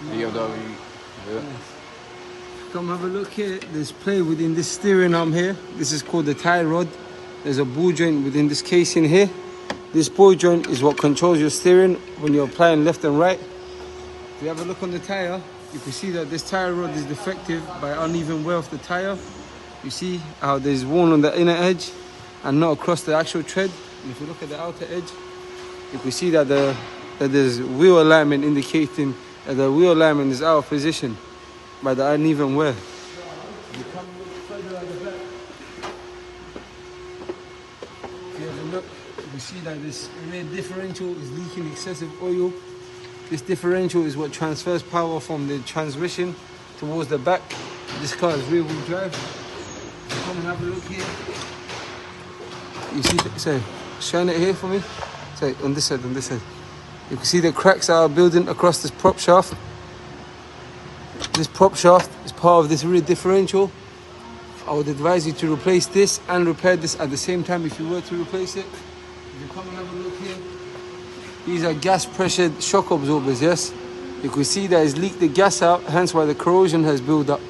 BMW. Yeah. Come have a look here. There's play within this steering arm here. This is called the tie rod. There's a ball joint within this casing here. This ball joint is what controls your steering when you're applying left and right. If you have a look on the tyre, you can see that this tyre rod is defective by uneven wear of the tyre. You see how there's worn on the inner edge and not across the actual tread. And if you look at the outer edge, you can see that there's wheel alignment indicating that the wheel alignment is out of position by the uneven wear. You come a little further at the back. If you have a look, you see that this rear differential is leaking excessive oil. This differential is what transfers power from the transmission towards the back. This car is rear wheel drive. Come and have a look here. You see, say, shine it here for me. Say, on this side, on this side. You can see the cracks that are building across this prop shaft. This prop shaft is part of this rear differential. I would advise you to replace this and repair this at the same time if you were to replace it. If you come and have a look here, these are gas pressured shock absorbers, yes? You can see that it's leaked the gas out, hence why the corrosion has built up.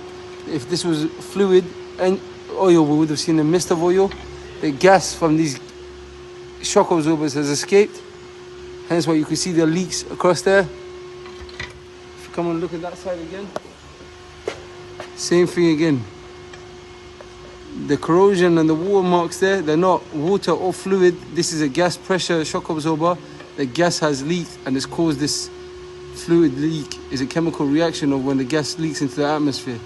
If this was fluid and oil, we would have seen a mist of oil. The gas from these shock absorbers has escaped, hence why you can see the leaks across there. If you come and look at that side again, same thing again. The corrosion and the water marks there, they're not water or fluid. This is a gas pressure shock absorber. The gas has leaked and it's caused this fluid leak. It's a chemical reaction of when the gas leaks into the atmosphere.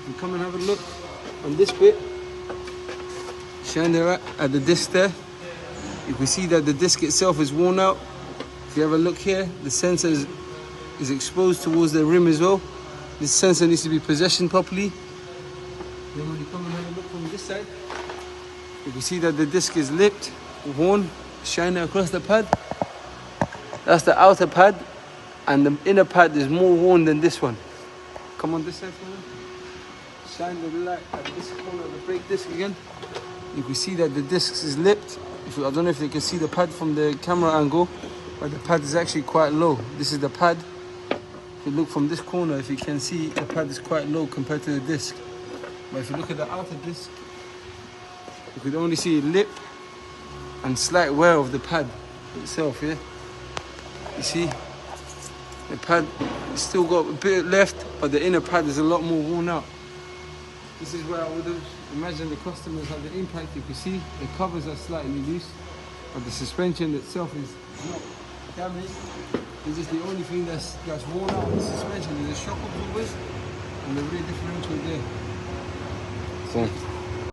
You come and have a look on this bit. Shine there at the disc there. You can see that the disc itself is worn out. If you have a look here, the sensor is exposed towards the rim as well. This sensor needs to be positioned properly. Then when you come and have a look from this side, you can see that the disc is lipped, worn. Shine it across the pad. That's the outer pad, and the inner pad is more worn than this one. Come on this side for me. Shine the light at this corner of the brake disc again. You can see that the disc is lipped. I don't know if you can see the pad from the camera angle, but the pad is actually quite low. This is the pad. If you look from this corner, if you can see, the pad is quite low compared to the disc. But if you look at the outer disc, you could only see a lip and slight wear of the pad itself, yeah? You see, the pad still got a bit left, but the inner pad is a lot more worn out. This is where I would have imagined the customers had the impact. You can see the covers are slightly loose, but the suspension itself is not damaged. It's just the only thing that's worn out on the suspension is the shock absorbers and the rear differential there. Cool.